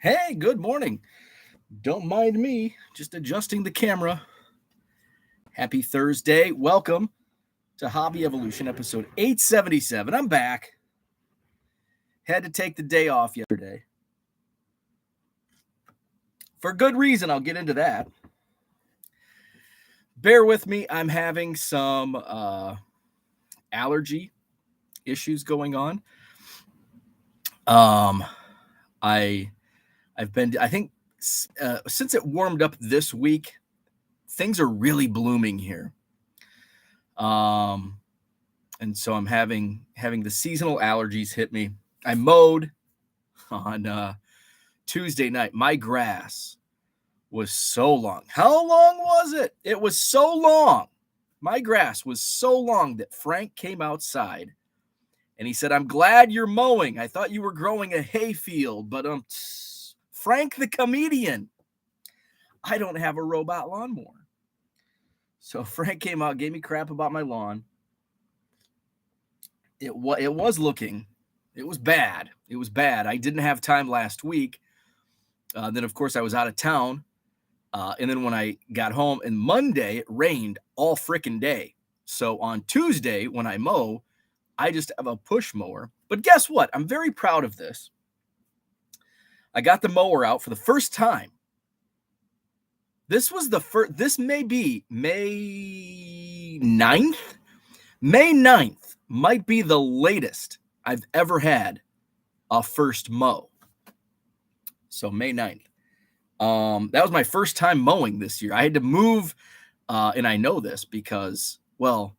Hey, good morning. Don't mind me, just adjusting the camera. Happy Thursday. Welcome to Hobby Evolution, episode 877. I'm back. Had to take the day off yesterday. For good reason, I'll get into that. Bear with me, I'm having some allergy issues going on. I think since it warmed up this week, things are really blooming here. And so I'm having the seasonal allergies hit me. I mowed on Tuesday night. My grass was so long. How long was it? It was so long. My grass was so long that Frank came outside and he said, "I'm glad you're mowing. I thought you were growing a hayfield, but Frank the comedian, I don't have a robot lawnmower." So Frank came out, gave me crap about my lawn. It was looking, it was bad. It was bad. I didn't have time last week. Then, of course, I was out of town. And then when I got home and Monday, it rained all freaking day. So on Tuesday, when I mow, I just have a push mower. But guess what? I'm very proud of this. I got the mower out for the first time. This was the first, this may be May 9th. May 9th might be the latest I've ever had a first mow. So May 9th. That was my first time mowing this year. I had to move, and I know this because, well,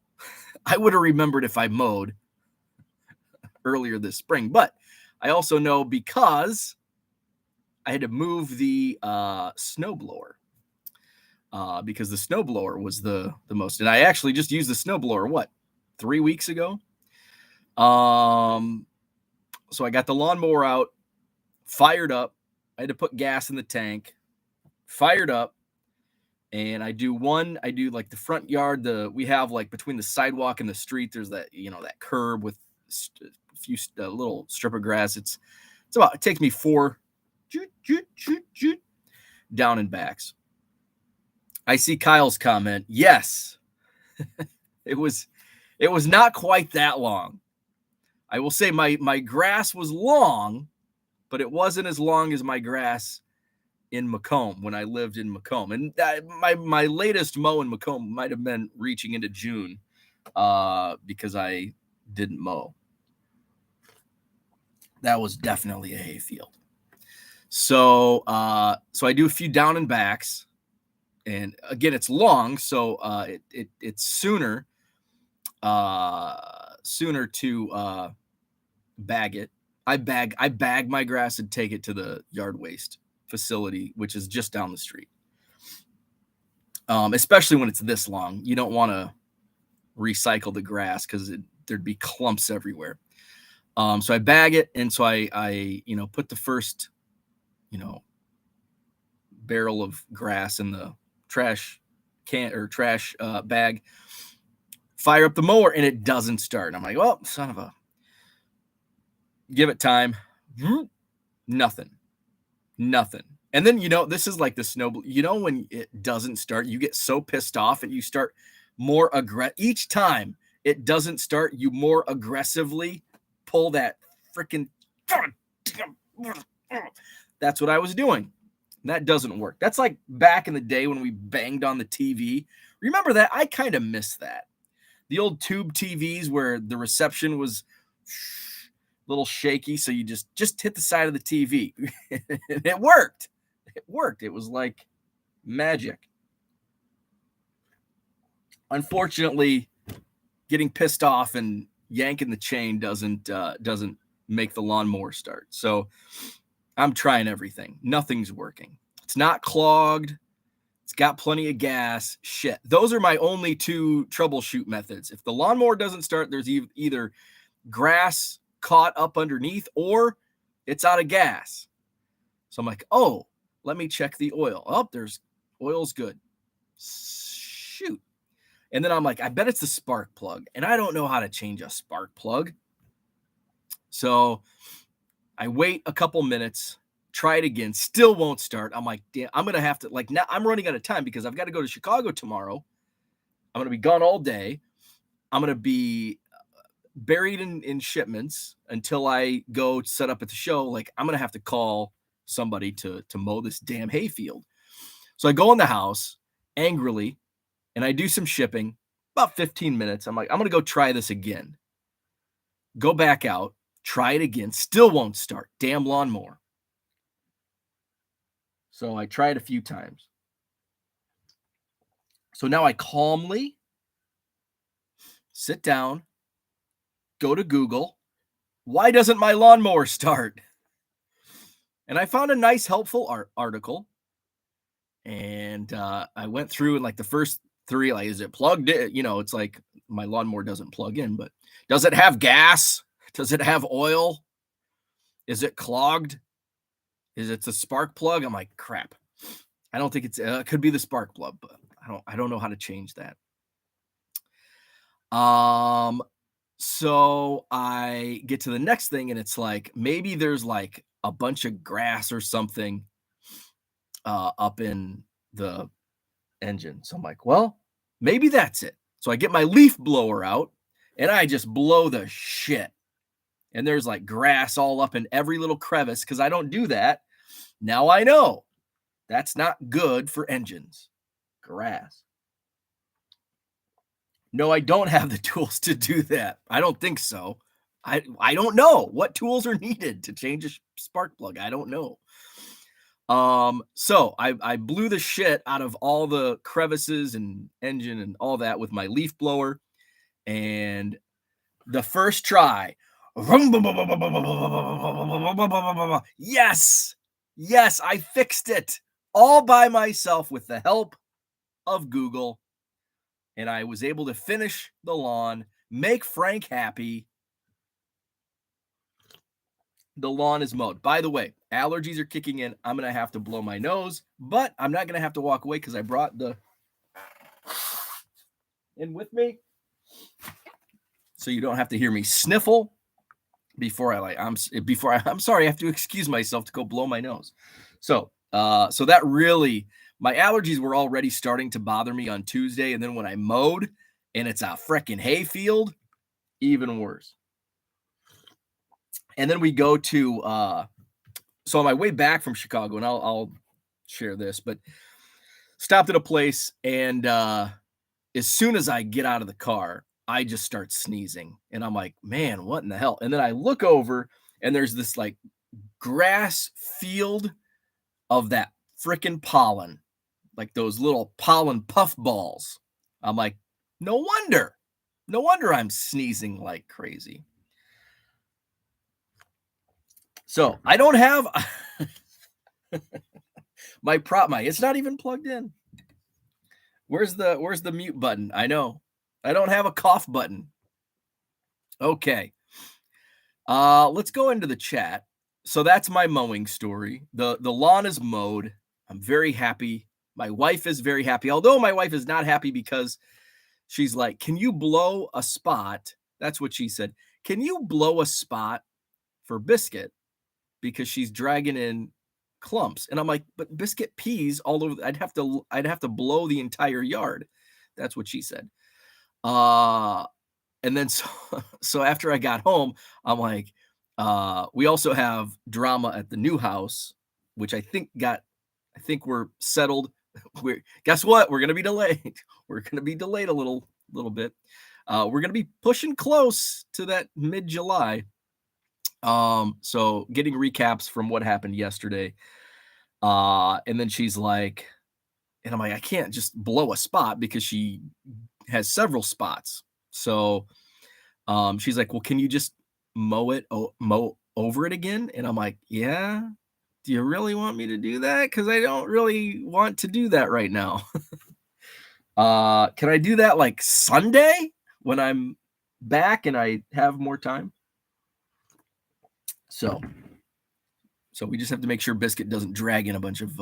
I would have remembered if I mowed earlier this spring, but I also know because I had to move the snowblower because the snowblower was the most, and I actually just used the snowblower, 3 weeks ago? So I got the lawnmower out, fired up. I had to put gas in the tank, fired up, and I do like the front yard. We have like between the sidewalk and the street, there's that, that curb with a few little strip of grass. It takes me 4 down and backs. I see Kyle's comment. Yes, it was not quite that long. I will say my grass was long, but it wasn't as long as my grass in Macomb when I lived in Macomb. And my latest mow in Macomb might have been reaching into June because I didn't mow. That was definitely a hayfield. So I do a few down and backs, and again, it's long, so it's sooner to bag it. I bag my grass and take it to the yard waste facility, which is just down the street. Especially when it's this long, you don't want to recycle the grass because there'd be clumps everywhere. So I bag it, and so I put the first, barrel of grass in the trash can or trash bag, fire up the mower, and it doesn't start. And I'm like, well, son of a, give it time. Nothing. And then, this is like the snow, when it doesn't start, you get so pissed off and you start more aggressive. Each time it doesn't start, you more aggressively pull that freaking, that's what I was doing. That doesn't work. That's like back in the day when we banged on the TV. Remember that? I kind of miss that. The old tube TVs where the reception was a little shaky, so you just hit the side of the TV. It worked. It was like magic. Unfortunately, getting pissed off and yanking the chain doesn't make the lawnmower start. So I'm trying everything. Nothing's working. It's not clogged. It's got plenty of gas. Shit. Those are my only two troubleshoot methods. If the lawnmower doesn't start, there's either grass caught up underneath or it's out of gas. So I'm like, oh, let me check the oil. Oh, there's oil's good. Shoot. And then I'm like, I bet it's the spark plug. And I don't know how to change a spark plug. So I wait a couple minutes, try it again, still won't start. I'm like, damn, I'm going to have to, like, now I'm running out of time because I've got to go to Chicago tomorrow. I'm going to be gone all day. I'm going to be buried in shipments until I go set up at the show. Like, I'm going to have to call somebody to mow this damn hayfield. So I go in the house angrily and I do some shipping, about 15 minutes. I'm like, I'm going to go try this again. Go back out, try it again, still won't start. Damn lawnmower. So I tried a few times. So now I calmly sit down, go to Google. Why doesn't my lawnmower start? And I found a nice, helpful article. And I went through and like the first three, like, is it plugged in? You know, it's like my lawnmower doesn't plug in, but does it have gas? Does it have oil? Is it clogged? Is it the spark plug? I'm like, crap. I don't think it could be the spark plug, but I don't know how to change that. So I get to the next thing and it's like, maybe there's like a bunch of grass or something up in the engine. So I'm like, well, maybe that's it. So I get my leaf blower out and I just blow the shit. And there's like grass all up in every little crevice because I don't do that. Now I know that's not good for engines. Grass. No, I don't have the tools to do that. I don't think so. I don't know what tools are needed to change a spark plug. I don't know. So I blew the shit out of all the crevices and engine and all that with my leaf blower. And the first try, yes, I fixed it all by myself with the help of Google. And I was able to finish the lawn, make Frank happy. The lawn is mowed. By the way, allergies are kicking in. I'm going to have to blow my nose, but I'm not going to have to walk away because I brought the in with me. So you don't have to hear me sniffle before I'm sorry, I have to excuse myself to go blow my nose. So that really, my allergies were already starting to bother me on Tuesday. And then when I mowed and it's a freaking hayfield, even worse. And then we go to, so on my way back from Chicago, and I'll share this, but stopped at a place. And as soon as I get out of the car, I just start sneezing. And I'm like, man, what in the hell? And then I look over and there's this like grass field of that freaking pollen, like those little pollen puff balls. I'm like, no wonder I'm sneezing like crazy. So I don't have my it's not even plugged in. Where's the mute button? I know. I don't have a cough button. Okay. Let's go into the chat. So that's my mowing story. The lawn is mowed. I'm very happy. My wife is very happy. Although my wife is not happy because she's like, "Can you blow a spot?" That's what she said. "Can you blow a spot for Biscuit?" Because she's dragging in clumps. And I'm like, "But Biscuit pees all over. I'd have to blow the entire yard." That's what she said. And then so after I got home, I'm like, we also have drama at the new house, which I think we're settled. Guess what? We're going to be delayed. We're going to be delayed a little bit. We're going to be pushing close to that mid-July. So getting recaps from what happened yesterday. And then she's like, and I'm like, I can't just blow a spot because she has several spots. So she's like, well, can you just mow over it again? And I'm like, yeah. Do you really want me to do that? Because I don't really want to do that right now. Can I do that like Sunday when I'm back and I have more time? So we just have to make sure Biscuit doesn't drag in a bunch of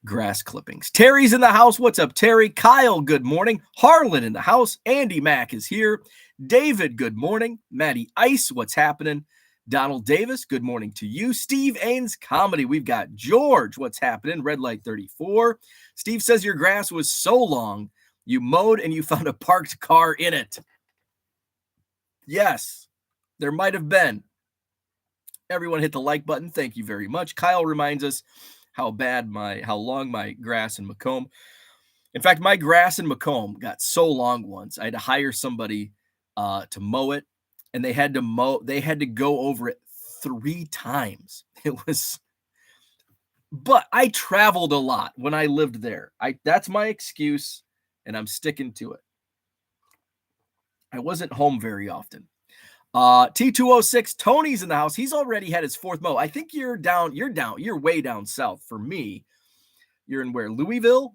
grass clippings. Terry's in the house. What's up, Terry? Kyle, good morning. Harlan in the house. Andy Mack is here. David, good morning. Maddie Ice, what's happening? Donald Davis, good morning to you. Steve Ains Comedy. We've got George. What's happening? Red Light 34. Steve says your grass was so long, you mowed and you found a parked car in it. Yes, there might have been. Everyone hit the like button. Thank you very much. Kyle reminds us how long my grass in Macomb. In fact, my grass in Macomb got so long once. I had to hire somebody to mow it, and they had to go over it 3 times. But I traveled a lot when I lived there. That's my excuse, and I'm sticking to it. I wasn't home very often. T206, Tony's in the house. He's already had his 4th mow. I think you're way down south. For me, you're in where? Louisville.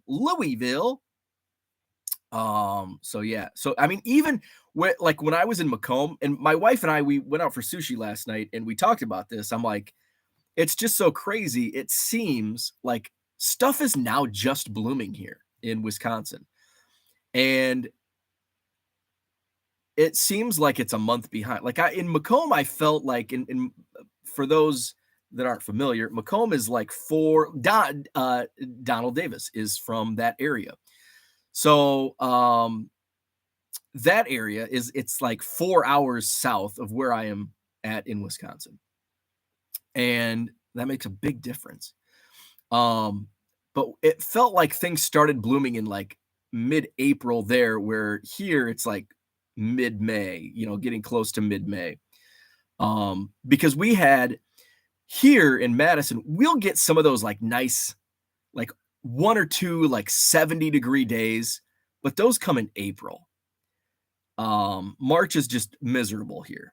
So yeah. So I mean, even when I was in Macomb, and my wife and I, we went out for sushi last night and we talked about this. I'm like, it's just so crazy. It seems like stuff is now just blooming here in Wisconsin. And it seems like it's a month behind. Like in Macomb, I felt like for those that aren't familiar, Macomb is like Donald Davis is from that area. So that area it's like 4 hours south of where I am at in Wisconsin. And that makes a big difference. But it felt like things started blooming in like mid-April there, where here it's like mid-May, getting close to mid-May. Because we had here in Madison, we'll get some of those like nice, like 1 or 2 like 70-degree days, but those come in April. March is just miserable here.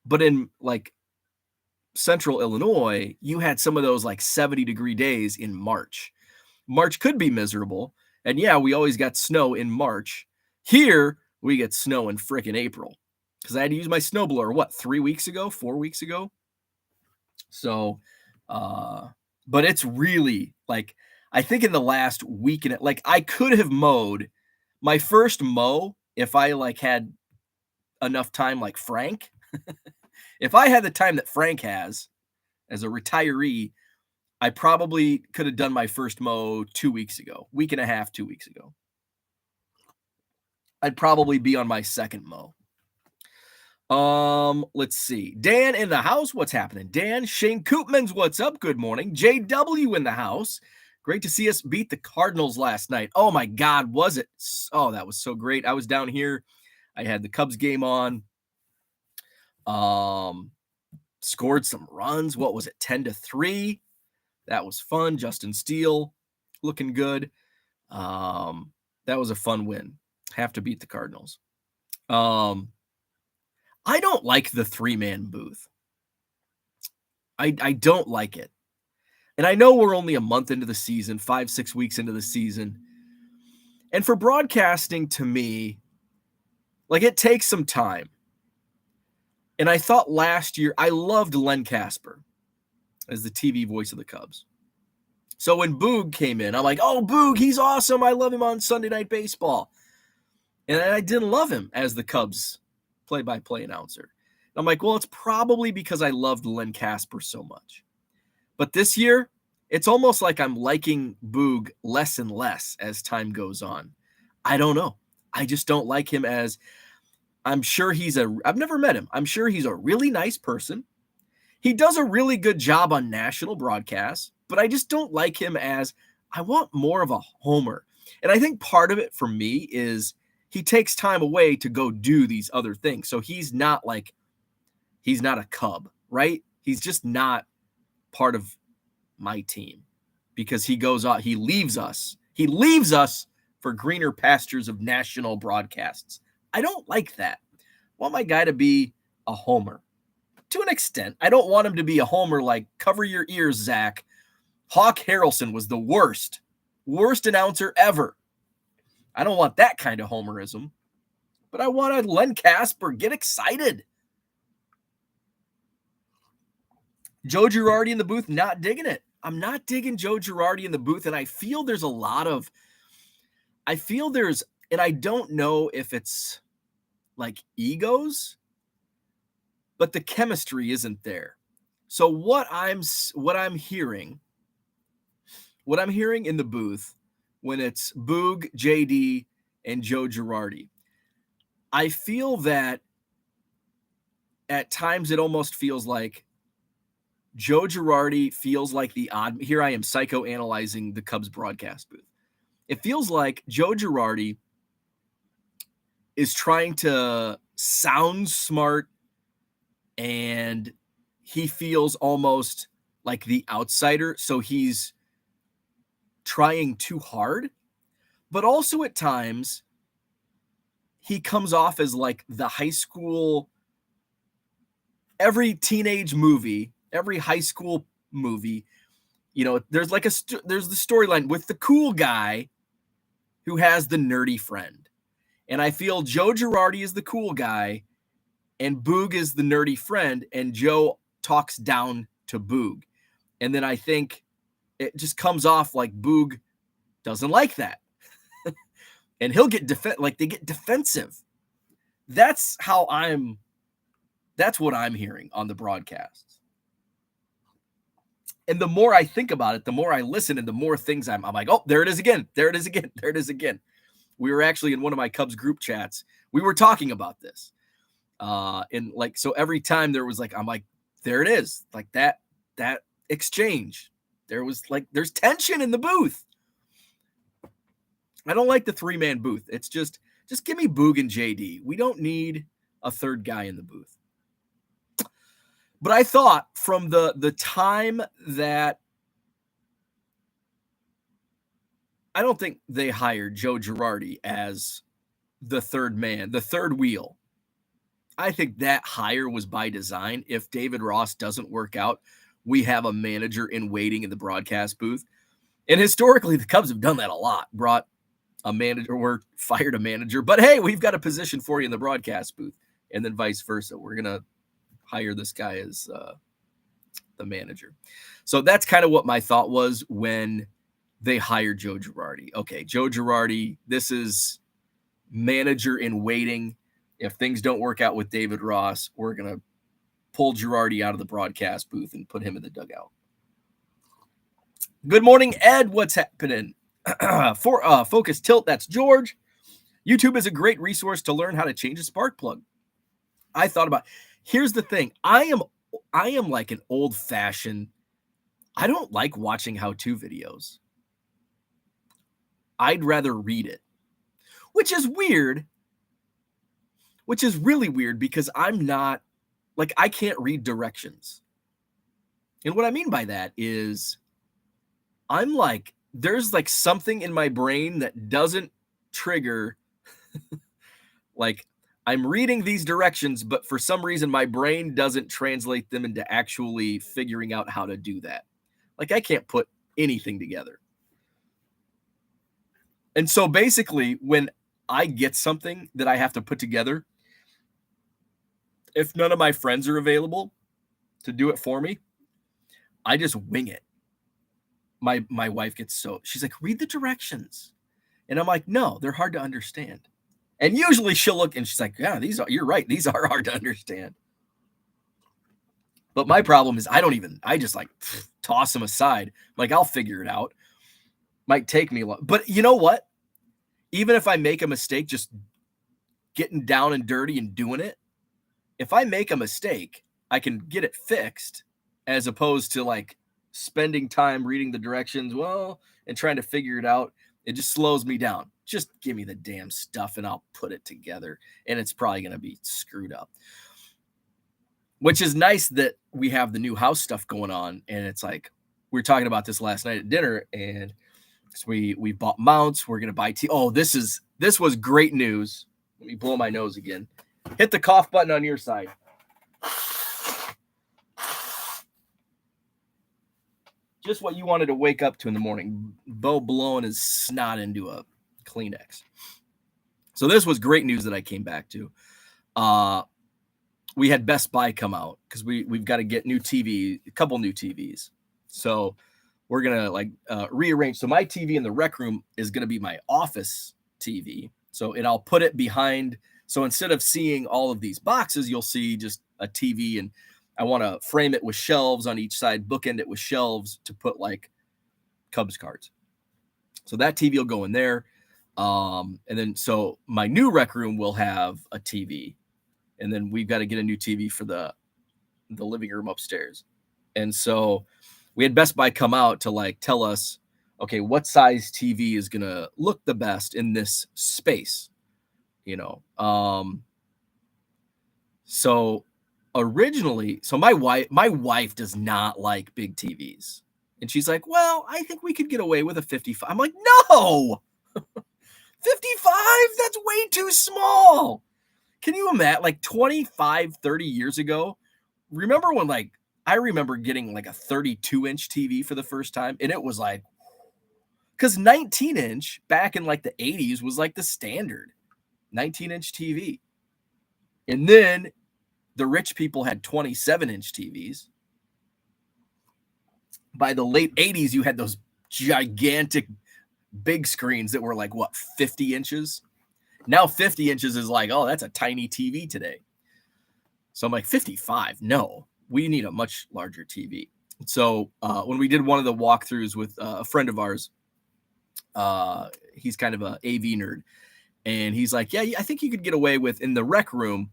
But in like central Illinois, you had some of those like 70-degree days in March. March could be miserable. And yeah, we always got snow in March. Here, we get snow in frickin' April. Because I had to use my snowblower, 4 weeks ago? So, but it's really, like, I think in the last week, I could have mowed my first mow if I, like, had enough time like Frank. If I had the time that Frank has as a retiree, I probably could have done my first mow 2 weeks ago, week and a half, 2 weeks ago. I'd probably be on my second mow. Let's see. Dan in the house. What's happening? Dan, Shane Koopmans, what's up? Good morning. JW in the house. Great to see us beat the Cardinals last night. Oh my God, was it? Oh, that was so great. I was down here. I had the Cubs game on. Scored some runs. What was it? 10-3. That was fun. Justin Steele looking good. That was a fun win. Have to beat the Cardinals. I don't like the 3-man booth. I don't like it. And I know we're only a month into the season, 5-6 weeks into the season. And for broadcasting, to me, like, it takes some time. And I thought last year, I loved Len Casper as the TV voice of the Cubs. So when Boog came in, I'm like, oh, Boog, he's awesome. I love him on Sunday Night Baseball. And I didn't love him as the Cubs play-by-play announcer. And I'm like, well, it's probably because I loved Len Casper so much. But this year, it's almost like I'm liking Boog less and less as time goes on. I don't know. I just don't like him as, I've never met him. I'm sure he's a really nice person. He does a really good job on national broadcasts, but I just don't like him as, I want more of a homer. And I think part of it for me is he takes time away to go do these other things. So he's not a Cub, right? He's just not part of my team because he goes out, he leaves us for greener pastures of national broadcasts. I don't like that. I want my guy to be a homer to an extent. I don't want him to be a homer like, cover your ears, Zach. Hawk Harrelson was the worst announcer ever. I don't want that kind of homerism, but I want to Len Casper get excited. Joe Girardi in the booth, not digging it. I'm not digging Joe Girardi in the booth, and I feel there's, and I don't know if it's like egos, but the chemistry isn't there. So what I'm hearing in the booth when it's Boog, JD, and Joe Girardi, I feel that at times it almost feels like Joe Girardi feels like the odd. Here I am psychoanalyzing the Cubs broadcast booth. It feels like Joe Girardi is trying to sound smart, and he feels almost like the outsider. So he's trying too hard, but also at times he comes off as like the high school, every teenage movie, every high school movie, there's like there's the storyline with the cool guy who has the nerdy friend. And I feel Joe Girardi is the cool guy and Boog is the nerdy friend, and Joe talks down to Boog. And then I think it just comes off like Boog doesn't like that. And he'll get they get defensive. That's what I'm hearing on the broadcasts. And the more I think about it, the more I listen, and the more things I'm like, oh, there it is again. There it is again. There it is again. We were actually in one of my Cubs group chats. We were talking about this. And like, so every time there was like, I'm like, there it is. Like that exchange. There's tension in the booth. I don't like the 3-man booth. It's just give me Boog and JD. We don't need a third guy in the booth. But I thought from the time that I don't think they hired Joe Girardi as the third man, the third wheel. I think that hire was by design. If David Ross doesn't work out, we have a manager in waiting in the broadcast booth. And historically, the Cubs have done that a lot. Brought a manager or fired a manager. But hey, we've got a position for you in the broadcast booth. And then vice versa. We're going to hire this guy as the manager. So that's kind of what my thought was when they hired Joe Girardi. Okay, Joe Girardi, this is manager in waiting. If things don't work out with David Ross, we're going to pull Girardi out of the broadcast booth and put him in the dugout. Good morning, Ed. What's happening? For Focus Tilt, that's George. YouTube is a great resource to learn how to change a spark plug. I thought about, here's the thing. I am like an old-fashioned, I don't like watching how-to videos. I'd rather read it, which is weird, which is really weird because I'm not, like, I can't read directions. And what I mean by that is I'm like, there's like something in my brain that doesn't trigger, like, I'm reading these directions, but for some reason my brain doesn't translate them into actually figuring out how to do that. Like, I can't put anything together. And so basically, when I get something that I have to put together, if none of my friends are available to do it for me, I just wing it. My wife gets she's like, read the directions. And I'm like, no, they're hard to understand. And usually she'll look and she's like, yeah, you're right. These are hard to understand. But my problem is I just like toss them aside. Like, I'll figure it out. Might take me a lot. But you know what? Even if I make a mistake, just getting down and dirty and doing it, if I make a mistake, I can get it fixed as opposed to like spending time reading the directions, and trying to figure it out. It just slows me down. Just give me the damn stuff and I'll put it together. And it's probably going to be screwed up. Which is nice that we have the new house stuff going on. And it's like, we were talking about this last night at dinner, and so we bought mounts. We're going to buy this was great news. Let me blow my nose again. Hit the cough button on your side. Just what you wanted to wake up to in the morning. Bo blowing his snot into a Kleenex. So this was great news that I came back to. We had Best Buy come out because we've got to get a couple new TVs. So we're going to rearrange. So my TV in the rec room is going to be my office TV. So, and I'll put it behind. So instead of seeing all of these boxes, you'll see just a TV, and I want to frame it with shelves on each side, bookend it with shelves to put like Cubs cards. So that TV will go in there. And then so my new rec room will have a TV, and then we've got to get a new TV for the living room upstairs. And so we had Best Buy come out to like tell us, okay, what size TV is going to look the best in this space, you know? So originally, so my wife does not like big TVs. And she's like, well, I think we could get away with a 55. I'm like, no, 55, that's way too small. Can you imagine, like 25, 30 years ago? Remember when, like, I remember getting like a 32-inch TV for the first time, and it was like, because 19-inch back in like the 80s was like the standard 19-inch TV. And then the rich people had 27-inch TVs. By the late 80s, you had those gigantic big screens that were like, what, 50 inches? Now 50 inches is like, oh, that's a tiny TV today. So I'm like, 55? No, we need a much larger TV. So when we did one of the walkthroughs with a friend of ours, he's kind of an AV nerd, and he's like, yeah, I think you could get away with, in the rec room,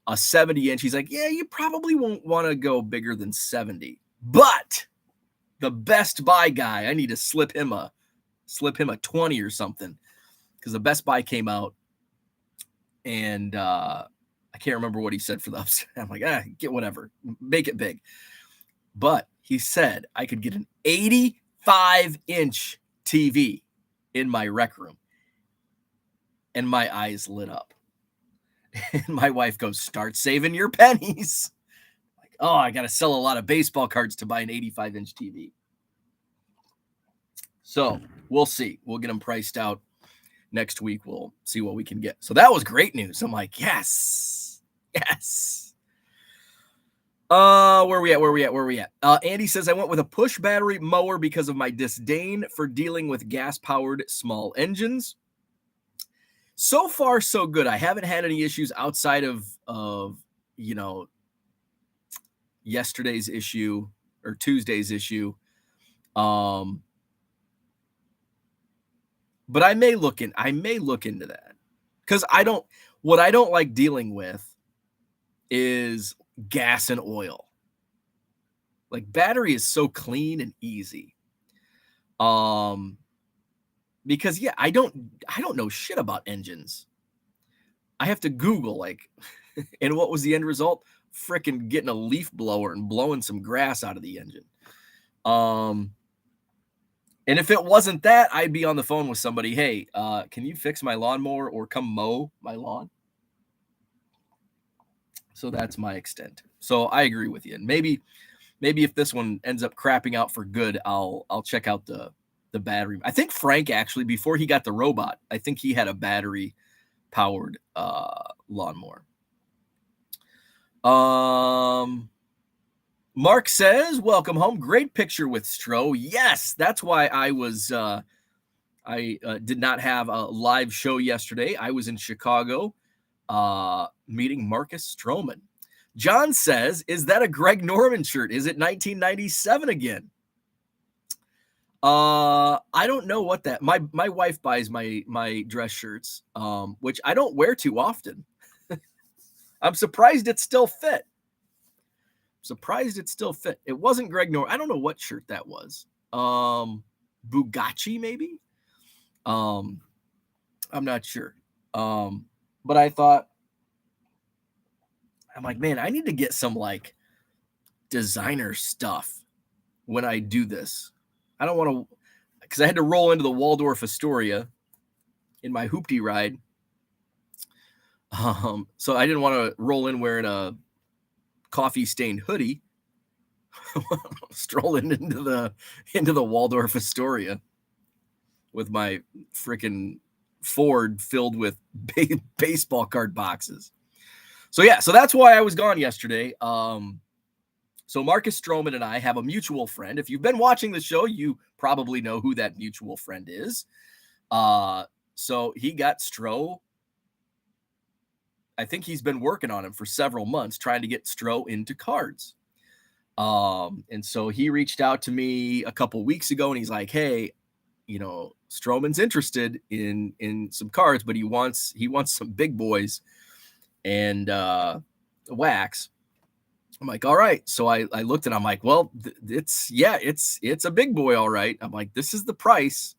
a 70-inch. He's like, yeah, you probably won't want to go bigger than 70. But the Best Buy guy, I need to slip him a 20 or something, because the Best Buy came out, and I can't remember what he said for the upstairs. I'm like, get whatever, make it big. But he said I could get an 85-inch TV in my rec room, and my eyes lit up. And my wife goes, start saving your pennies. Like, oh, I got to sell a lot of baseball cards to buy an 85-inch TV. So we'll see. We'll get them priced out next week. We'll see what we can get. So that was great news. I'm like, yes. Where we at? Andy says, I went with a push battery mower because of my disdain for dealing with gas-powered small engines. So far, so good. I haven't had any issues outside of yesterday's issue or Tuesday's issue. But I may look into that, because what I don't like dealing with is gas and oil. Like, battery is so clean and easy. Because I don't know shit about engines. I have to Google, like, and what was the end result? Frickin' getting a leaf blower and blowing some grass out of the engine. And if it wasn't that, I'd be on the phone with somebody. Hey, can you fix my lawnmower or come mow my lawn? So that's my extent. So I agree with you. And maybe if this one ends up crapping out for good, I'll check out the battery. I think Frank, actually, before he got the robot, I think he had a battery powered lawnmower. Mark says, welcome home. Great picture with Stro. Yes, that's why I was I did not have a live show yesterday. I was in Chicago meeting Marcus Stroman. John says, is that a Greg Norman shirt? Is it 1997 again? I don't know what that. My wife buys my dress shirts, which I don't wear too often. I'm surprised it still fit. It wasn't Greg Norman. I don't know what shirt that was. Bugatti maybe. I'm not sure. But I thought, I'm like, man, I need to get some like designer stuff when I do this. I don't want to, because I had to roll into the Waldorf Astoria in my hoopty ride. So I didn't want to roll in wearing a coffee stained hoodie, strolling into the Waldorf Astoria with my freaking Ford filled with baseball card boxes. So yeah, so that's why I was gone yesterday. So Marcus Stroman and I have a mutual friend. If you've been watching the show, you probably know who that mutual friend is. So he got Stro I think he's been working on him for several months, trying to get Stro into cards. And so he reached out to me a couple weeks ago, and he's like, "Hey, Stroman's interested in some cards, but he wants some big boys and wax." I'm like, "All right." So I looked and I'm like, "Well, it's a big boy, all right." I'm like, "This is the price."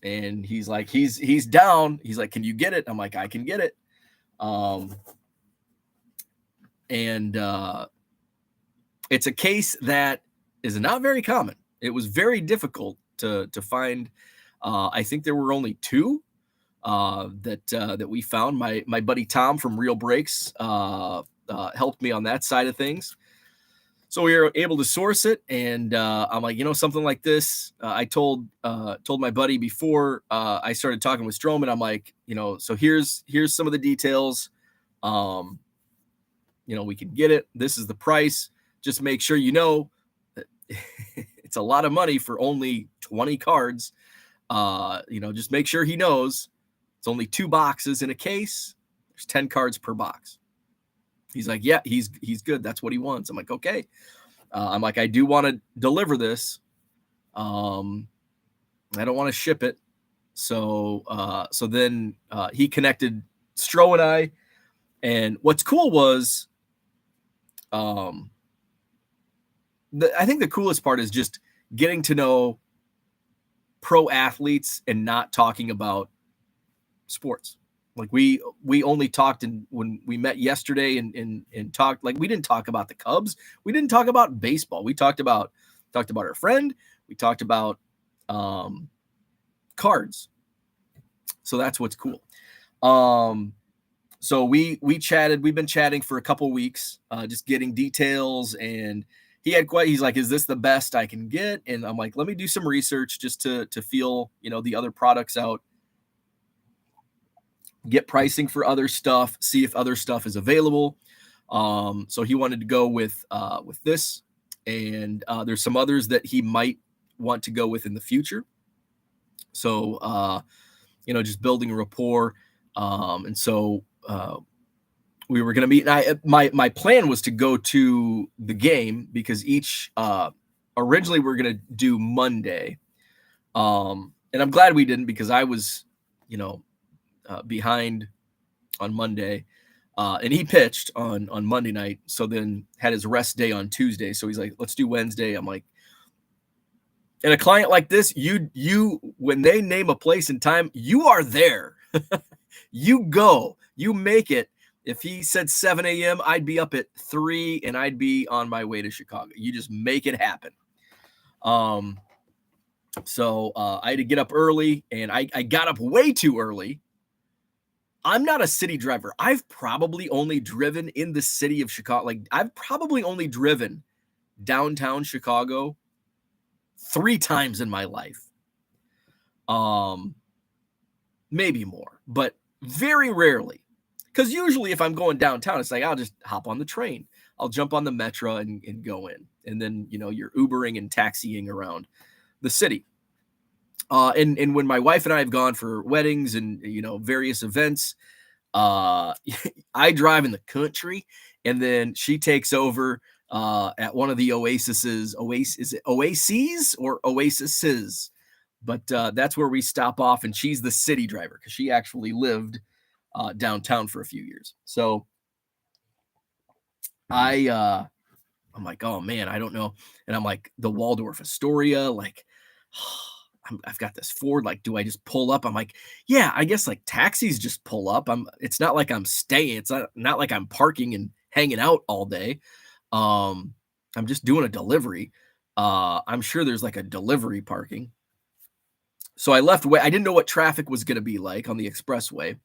And he's like, he's down. He's like, "Can you get it?" I'm like, "I can get it." And it's a case that is not very common. It was very difficult to find. I think there were only two that we found. My buddy Tom from Real Breaks helped me on that side of things. So we were able to source it, and I'm like, something like this. I told my buddy before I started talking with Stroman. I'm like, so here's some of the details. We can get it. This is the price. Just make sure that it's a lot of money for only 20 cards. Just make sure he knows it's only 2 boxes in a case. There's 10 cards per box. He's like, "Yeah, he's good. That's what he wants." I'm like, "Okay." I'm like, "I do want to deliver this. I don't want to ship it." So then he connected Stro and I. And what's cool was, I think the coolest part is just getting to know pro athletes and not talking about sports. Like we only talked when we met yesterday and talked, like, we didn't talk about the Cubs. We didn't talk about baseball. We talked about our friend. We talked about cards. So that's what's cool. So we chatted. We've been chatting for a couple weeks, just getting details. And he's like, "Is this the best I can get?" And I'm like, "Let me do some research just to feel the other products out, get pricing for other stuff, see if other stuff is available." So he wanted to go with this, and there's some others that he might want to go with in the future. So just building a rapport. And so we were going to meet. And my plan was to go to the game because originally we were going to do Monday. And I'm glad we didn't, because I was, behind on Monday. And he pitched on Monday night. So then had his rest day on Tuesday. So he's like, "Let's do Wednesday." I'm like, and a client like this, you when they name a place and time, you are there. You go, you make it. If he said 7 a.m., I'd be up at 3 and I'd be on my way to Chicago. You just make it happen. So I had to get up early, and I got up way too early. I'm not a city driver. I've probably only driven in the city of Chicago. Like, I've probably only driven downtown Chicago 3 times in my life. Maybe more, but very rarely. Because usually if I'm going downtown, it's like, I'll just hop on the train. I'll jump on the Metro and go in. And then, you're Ubering and taxiing around the city. And when my wife and I have gone for weddings and, various events, I drive in the country, and then she takes over at one of the oases, or oases? But that's where we stop off, and she's the city driver because she actually lived downtown for a few years. So I'm like, "Oh man, I don't know." And I'm like, the Waldorf Astoria, like, I've got this Ford. Like, do I just pull up? I'm like, yeah, I guess like taxis just pull up. It's not like I'm staying. It's not like I'm parking and hanging out all day. I'm just doing a delivery. I'm sure there's like a delivery parking. So I left I didn't know what traffic was going to be like on the expressway.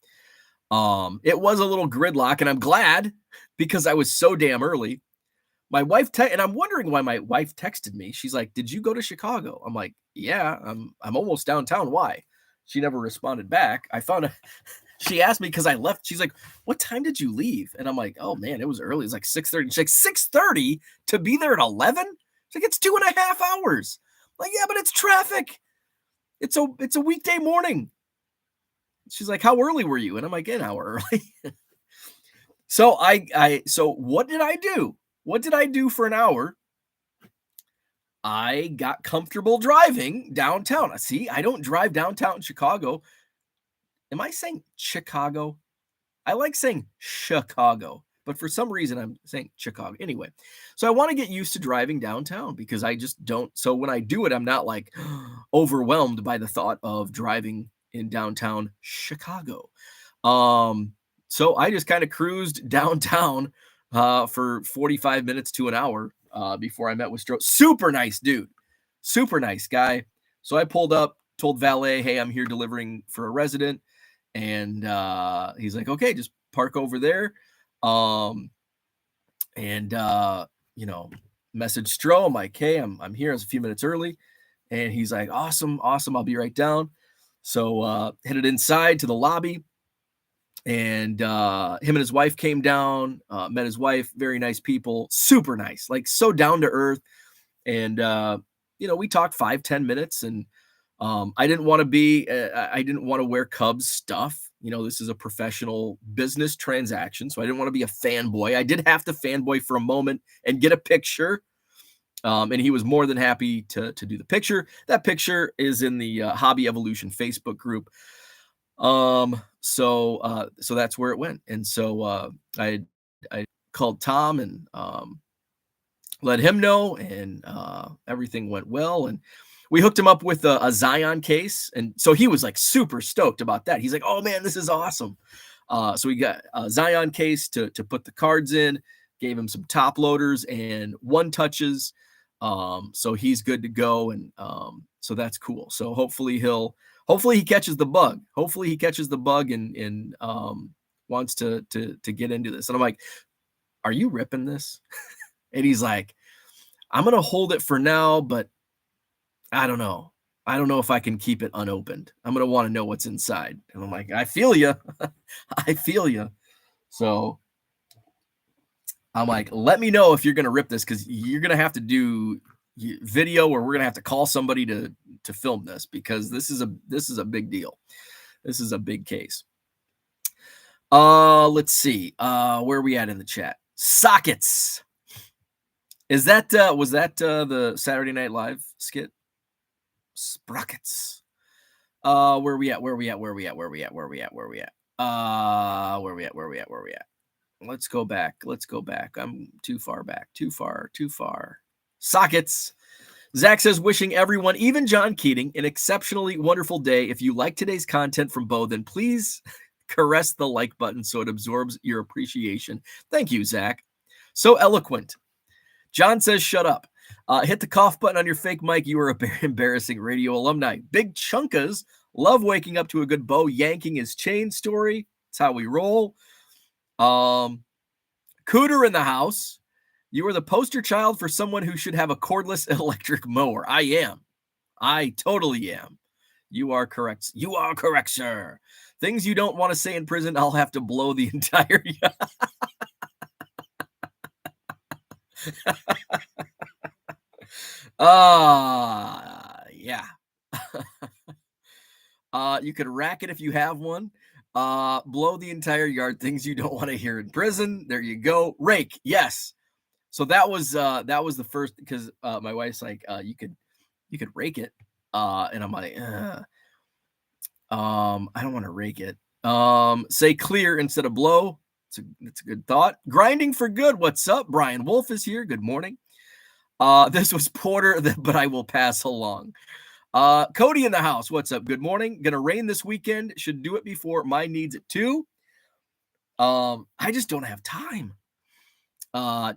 It was a little gridlock, and I'm glad, because I was so damn early. My wife and I'm wondering why my wife texted me. She's like, "Did you go to Chicago?" I'm like, "Yeah, I'm almost downtown. Why?" She never responded back. She asked me because I left. She's like, "What time did you leave?" And I'm like, "Oh man, it was early. It's like 6:30. She's like, 6:30 to be there at 11? She's like, "It's 2.5 hours." I'm like, "Yeah, but it's traffic. It's a weekday morning. she's like, how early were you? And I'm like, an hour early. So so what did I do? What did I do for an hour? I got comfortable driving downtown. See, I don't drive downtown Chicago. Am I saying Chicago? I like saying Chicago, but for some reason I'm saying Chicago. Anyway, so I want to get used to driving downtown because I just don't. So when I do it, I'm not like overwhelmed by the thought of driving in downtown Chicago. Um, so I just kind of cruised downtown for 45 minutes to an hour before I met with Stroman. Super nice dude, super nice guy. So I pulled up, told valet, hey, I'm here delivering for a resident. And he's like, okay, just park over there. You know, message Stro. I'm like, hey, I'm here. I was a few minutes early. And he's like, awesome. I'll be right down. So headed inside to the lobby. And him and his wife came down, met his wife, very nice people, super nice, like so down to earth. And you know, we talked 5-10 minutes, and I didn't want to wear Cubs stuff. You know, this is a professional business transaction, so I didn't want to be a fanboy. I did have to fanboy for a moment and get a picture. And he was more than happy to do the picture. That picture is in the Hobby Evolution Facebook group. So that's where it went. And so I called Tom and let him know, and everything went well. And we hooked him up with a Zion case, and so he was like super stoked about that. He's like, "Oh man, this is awesome!" So we got a Zion case to put the cards in. Gave him some top loaders and one touches, so he's good to go, and so that's cool. So hopefully he catches the bug. Hopefully he catches the bug and wants to get into this. And I'm like, "Are you ripping this?" And he's like, I'm going to hold it for now, but I don't know. I don't know if I can keep it unopened. I'm going to want to know what's inside. And I'm like, I feel you. I feel you. So I'm like, let me know if you're going to rip this, because you're going to have to do video, or we're going to have to call somebody to film this, because this is a big deal. This is a big case. Let's see. Where are we at in the chat? Sockets. Was that the Saturday Night Live skit? Sprockets. Where we at? Let's go back. I'm too far back. Too far. Sockets. Zach says, wishing everyone, even John Keating, an exceptionally wonderful day. If you like today's content from Bo, then please caress the like button so it absorbs your appreciation. Thank you, Zach. So eloquent. John says, shut up. Hit the cough button on your fake mic. You are a very embarrassing radio alumni. Big Chunkas love waking up to a good Bo yanking his chain story. That's how we roll. Cooter in the house. You are the poster child for someone who should have a cordless electric mower. I am. I totally am. You are correct. You are correct, sir. Things you don't want to say in prison, I'll have to blow the entire... Yeah. You could rack it if you have one. Blow the entire yard. Things you don't want to hear in prison. There you go. Rake. Yes. So that was the first, because my wife's like, you could rake it. And I'm like, I don't want to rake it. Say clear instead of blow. It's a good thought. Grinding for good. What's up? Brian Wolf is here. Good morning. This was Porter, but I will pass along. Cody in the house. What's up? Good morning. Gonna rain this weekend. Should do it before my needs at 2. I just don't have time.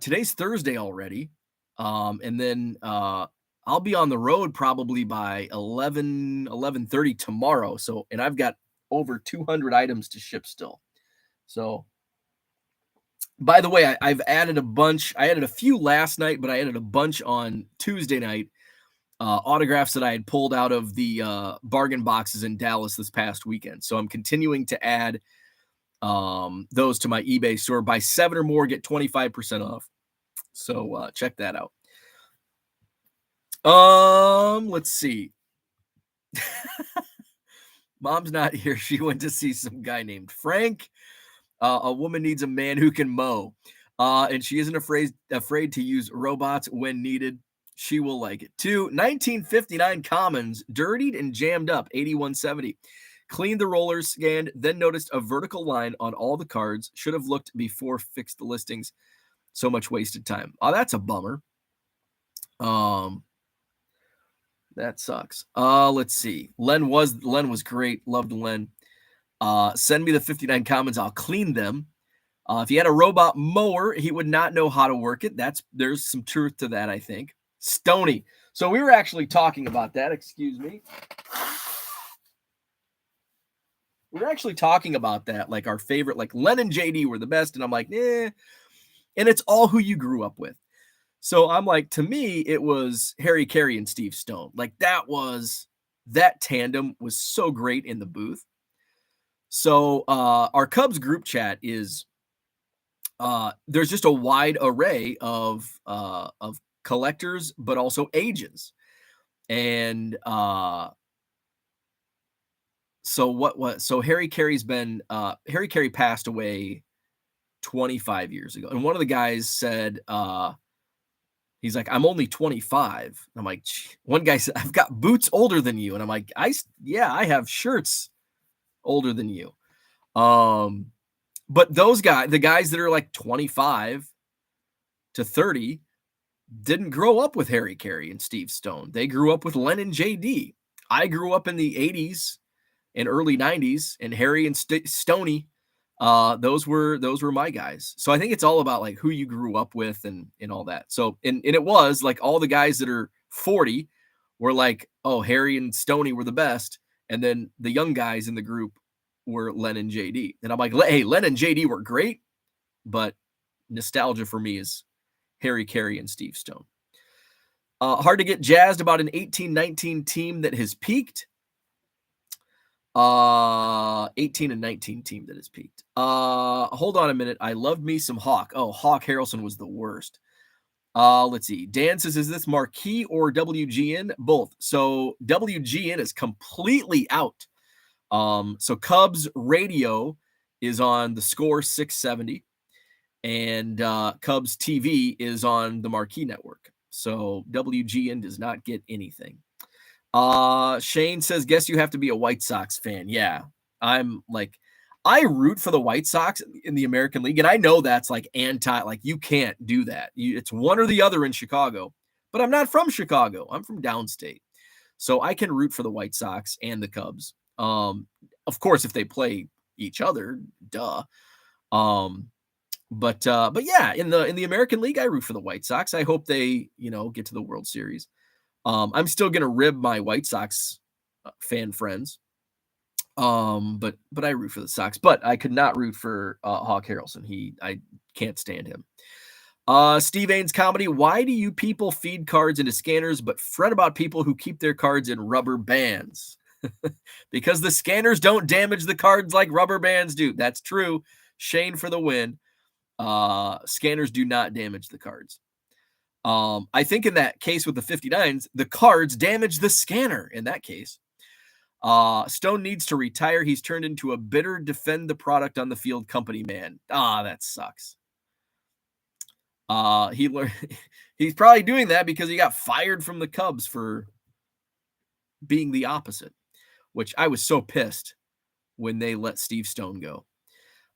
Today's Thursday already. And then I'll be on the road probably by 11:30 tomorrow. So, and I've got over 200 items to ship still. So, by the way, I've added a bunch. I added a few last night, but I added a bunch on Tuesday night. Autographs that I had pulled out of the bargain boxes in Dallas this past weekend. So I'm continuing to add those to my eBay store. Buy 7 or more, get 25% off. So check that out. Let's see. Mom's not here. She went to see some guy named Frank. A woman needs a man who can mow. And she isn't afraid to use robots when needed. She will like it too. 1959 Commons, dirtied and jammed up, 8170. Cleaned the rollers, scanned, then noticed a vertical line on all the cards. Should have looked before fixed the listings. So much wasted time. Oh, that's a bummer. That sucks. Let's see. Len was great. Loved Len. Send me the 59 Commons. I'll clean them. If he had a robot mower, he would not know how to work it. There's some truth to that, I think. Stony. So we were actually talking about that. Excuse me. We were actually talking about that, like our favorite, like Len and JD were the best, and I'm like, eh. And it's all who you grew up with. So I'm like, to me, it was Harry Carey and Steve Stone. Like that tandem was so great in the booth. So our Cubs group chat is there's just a wide array of collectors, but also agents. And so Harry Carey passed away 25 years ago. And one of the guys said, he's like, I'm only 25. And I'm like, one guy said, I've got boots older than you. And I'm like, I have shirts older than you. But the guys that are like 25 to 30 didn't grow up with Harry Carey and Steve Stone. They grew up with Len and JD. I grew up in the 80s and early 90s, and Harry and Stoney, those were my guys. So I think it's all about like who you grew up with and all that. So and it was like all the guys that are 40 were like, oh, Harry and Stoney were the best, and then the young guys in the group were Len and JD. And I'm like, hey, Len and JD were great, but nostalgia for me is Harry Carey and Steve Stone. Hard to get jazzed about an 18-19 team that has peaked. 18 and 19 team that has peaked. Hold on a minute. I loved me some Hawk. Oh, Hawk Harrelson was the worst. Let's see. Dan says, is this Marquee or WGN? Both. So WGN is completely out. So Cubs radio is on the Score 670, and Cubs TV is on the Marquee network. So WGN does not get anything. Shane says, guess you have to be a White Sox fan. Yeah, I'm like, I root for the White Sox in the American League, and I know that's like you can't do that. It's one or the other in Chicago, but I'm not from Chicago. I'm from downstate. So I can root for the White Sox and the Cubs. Of course, if they play each other, duh. But yeah, in the American League, I root for the White Sox. I hope they, get to the World Series. I'm still gonna rib my White Sox fan friends. But I root for the Sox. But I could not root for Hawk Harrelson. I can't stand him. Steve Ains comedy. Why do you people feed cards into scanners but fret about people who keep their cards in rubber bands? Because the scanners don't damage the cards like rubber bands do. That's true. Shane for the win. Scanners do not damage the cards. I think in that case with the 59s, the cards damage the scanner in that case. Stone needs to retire. He's turned into a bitter defend the product on the field company man. That sucks. He's probably doing that because he got fired from the Cubs for being the opposite, which I was so pissed when they let Steve Stone go.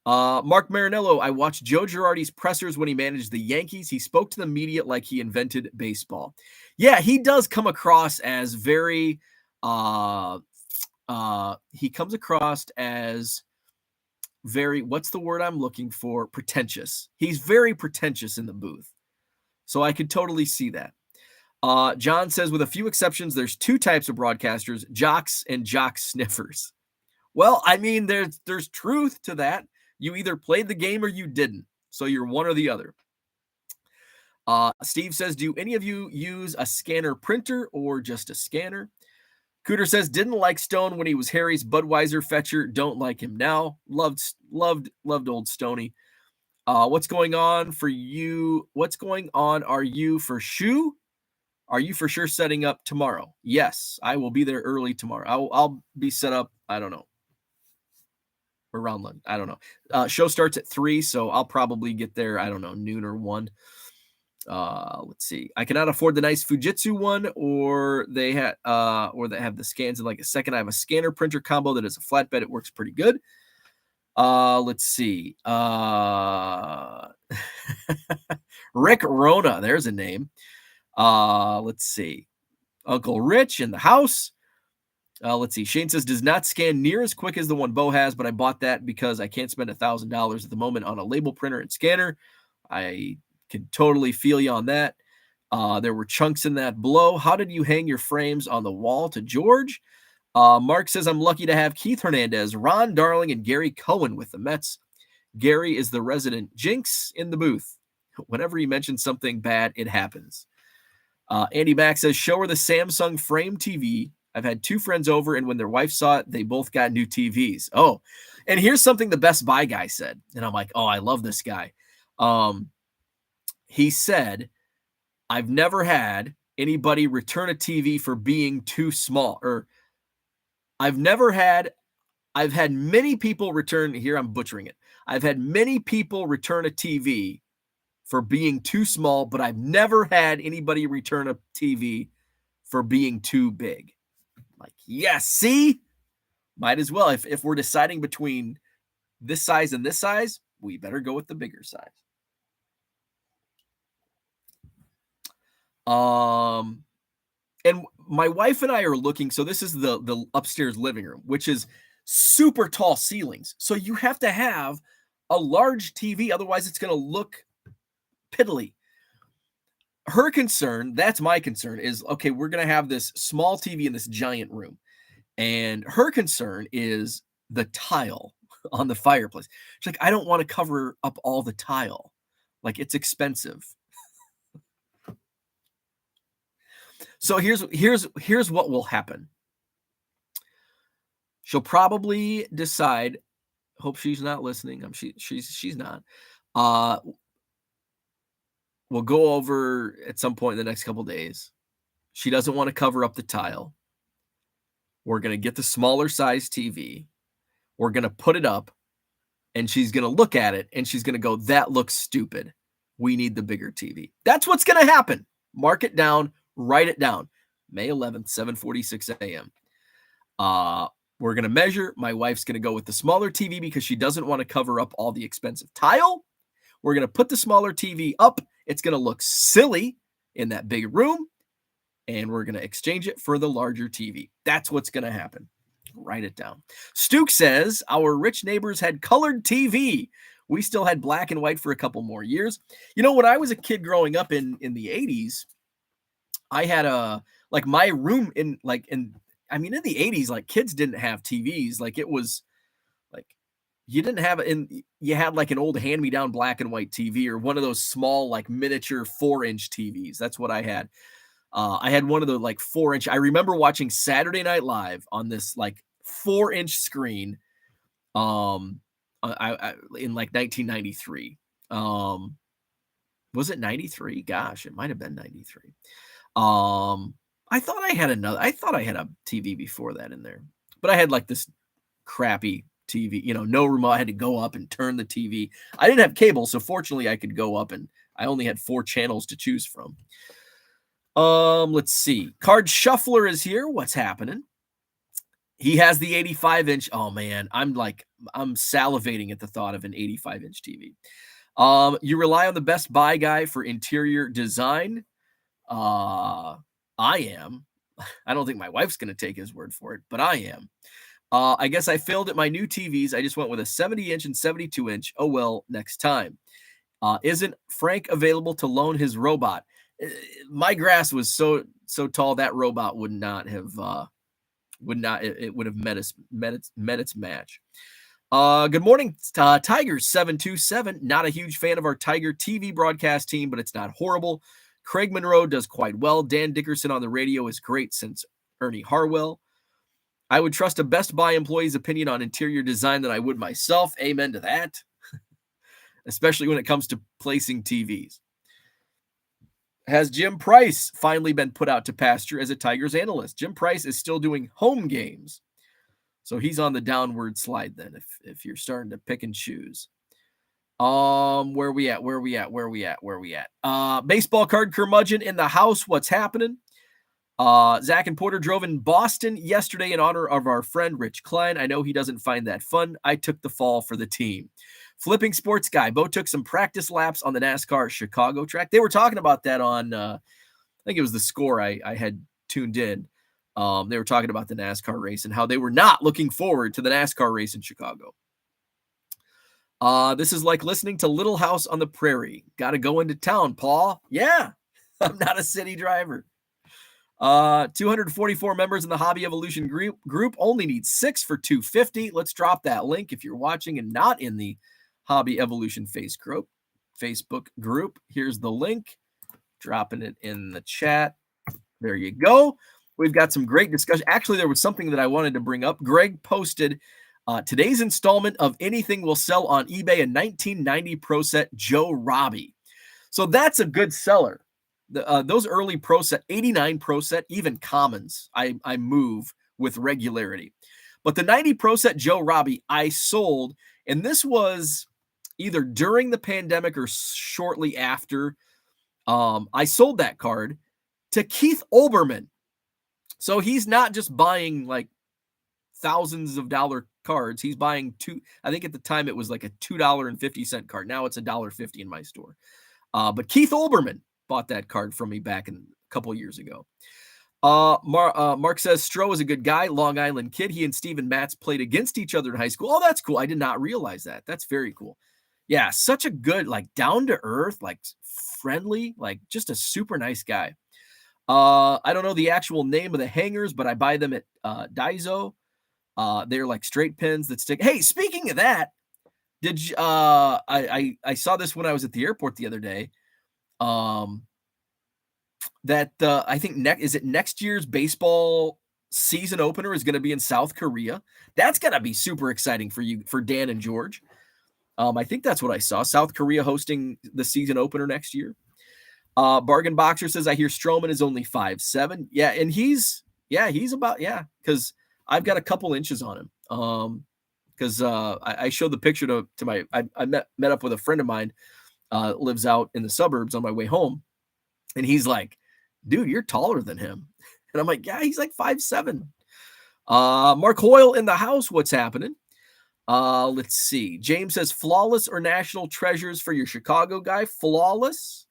Mark Marinello, I watched Joe Girardi's pressers when he managed the Yankees. He spoke to the media like he invented baseball. Yeah, he does come across as very, he comes across as very, what's the word I'm looking for? Pretentious. He's very pretentious in the booth. So I could totally see that. John says, with a few exceptions, there's two types of broadcasters, jocks and jock sniffers. Well, I mean, there's truth to that. You either played the game or you didn't. So you're one or the other. Steve says, do any of you use a scanner printer or just a scanner? Cooter says, didn't like Stone when he was Harry's Budweiser fetcher. Don't like him now. Loved old Stoney. What's going on for you? What's going on? Are you for shoe? Are you for sure setting up tomorrow? Yes, I will be there early tomorrow. I'll be set up I don't know. Around lunch. I don't know. Show starts at 3, so I'll probably get there, I don't know, noon or 1. Let's see. I cannot afford the nice Fujitsu one, or they have the scans in like a second. I have a scanner printer combo that is a flatbed. It works pretty good. Let's see. Rick Rona, there's a name. Let's see. Uncle Rich in the house. Let's see. Shane says, does not scan near as quick as the one Bo has, but I bought that because I can't spend $1,000 at the moment on a label printer and scanner. I can totally feel you on that. There were chunks in that blow. How did you hang your frames on the wall to George? Mark says, I'm lucky to have Keith Hernandez, Ron Darling, and Gary Cohen with the Mets. Gary is the resident jinx in the booth. Whenever he mentions something bad, it happens. Andy Mack says, show her the Samsung Frame TV. I've had 2 friends over, and when their wife saw it, they both got new TVs. Oh, and here's something the Best Buy guy said. And I'm like, oh, I love this guy. He said, I've never had anybody return a TV for being too small. Or I've had many people return, here I'm butchering it. I've had many people return a TV for being too small, but I've never had anybody return a TV for being too big. Like, yes, see? Might as well. If we're deciding between this size and this size, we better go with the bigger size. And my wife and I are looking, so this is the upstairs living room, which is super tall ceilings. So you have to have a large TV, otherwise it's going to look piddly. Her concern, that's my concern, is, okay, we're going to have this small TV in this giant room. And her concern is the tile on the fireplace. She's like, I don't want to cover up all the tile. Like, it's expensive. So here's what will happen. She'll probably decide, hope she's not listening. She's not. We'll go over at some point in the next couple days. She doesn't want to cover up the tile. We're going to get the smaller size TV. We're going to put it up, and she's going to look at it, and she's going to go, that looks stupid. We need the bigger TV. That's what's going to happen. Mark it down. Write it down. May 11th, 7:46 a.m. We're going to measure. My wife's going to go with the smaller TV because she doesn't want to cover up all the expensive tile. We're going to put the smaller TV up. It's going to look silly in that big room, and we're going to exchange it for the larger TV. That's what's going to happen. Write it down. Stuke says, our rich neighbors had colored TV. We still had black and white for a couple more years. You know, when I was a kid growing up in the 80s, I had my room in the 80s, like, kids didn't have TVs. Like, it was like, you didn't have it, you had like an old hand-me-down black and white TV, or one of those small, like, miniature 4-inch TVs. That's what I had. I had one of the, like, 4-inch. I remember watching Saturday Night Live on this, like, 4-inch screen. In like 1993. Was it 93? Gosh, it might have been 93. I thought I had a TV before that in there, but I had like this crappy TV, no remote. I had to go up and turn the TV. I didn't have cable, so fortunately I could go up, and I only had 4 channels to choose from. Let's see. Card Shuffler is here. What's happening? He has the 85-inch. Oh man, I'm salivating at the thought of an 85-inch TV. You rely on the Best Buy guy for interior design. I am. I don't think my wife's going to take his word for it, but I am. I guess I failed at my new TVs. I just went with a 70-inch and 72-inch. Oh, well, next time. Isn't Frank available to loan his robot? My grass was so tall that robot would have met its match. Good morning, Tigers 727. Not a huge fan of our Tiger TV broadcast team, but it's not horrible. Craig Monroe does quite well. Dan Dickerson on the radio is great since Ernie Harwell. I would trust a Best Buy employee's opinion on interior design than I would myself. Amen to that. Especially when it comes to placing TVs. Has Jim Price finally been put out to pasture as a Tigers analyst? Jim Price is still doing home games. So he's on the downward slide then, if you're starting to pick and choose. Where we at? Baseball card curmudgeon in the house. What's happening? Zach and Porter drove in Boston yesterday in honor of our friend Rich Klein. I know he doesn't find that fun. I took the fall for the team. Flipping sports guy. Bo took some practice laps on the NASCAR Chicago track. They were talking about that on, I think it was the Score I had tuned in. They were talking about the NASCAR race and how they were not looking forward to the NASCAR race in Chicago. This is like listening to Little House on the Prairie. Got to go into town, Paul. Yeah, I'm not a city driver. 244 members in the Hobby Evolution group only need 6 for 250. Let's drop that link if you're watching and not in the Hobby Evolution Facebook group. Here's the link. Dropping it in the chat. There you go. We've got some great discussion. Actually, there was something that I wanted to bring up. Greg posted today's installment of Anything Will Sell on eBay, a 1990 Pro Set Joe Robbie. So that's a good seller. Those early Pro Set, 89 Pro Set, even commons, I move with regularity. But the 90 Pro Set Joe Robbie I sold, and this was either during the pandemic or shortly after. I sold that card to Keith Olbermann. So he's not just buying like thousands of dollar cards. He's buying I think at the time it was like a $2.50 card. Now it's $1.50 in my store. But Keith Olbermann bought that card from me back a couple years ago. Mark says Stroh is a good guy, Long Island kid. He and Steven Matz played against each other in high school. Oh, that's cool. I did not realize that. That's very cool. Yeah, such a good, like down to earth, like friendly, like just a super nice guy. I don't know the actual name of the hangers, but I buy them at Daiso. They're like straight pins that stick. Hey, speaking of that, did you, I saw this when I was at the airport the other day. That I think next year's baseball season opener is going to be in South Korea. That's going to be super exciting for Dan and George. I think that's what I saw. South Korea hosting the season opener next year. Bargain Boxer says, I hear Stroman is only 5'7". Yeah, and he's about, because I've got a couple inches on him. Because I showed the picture to my, I met up with a friend of mine, lives out in the suburbs on my way home. And he's like, dude, you're taller than him. And I'm like, yeah, he's like 5'7". Mark Hoyle in the house. What's happening? Let's see. James says, flawless or national treasures for your Chicago guy? Flawless.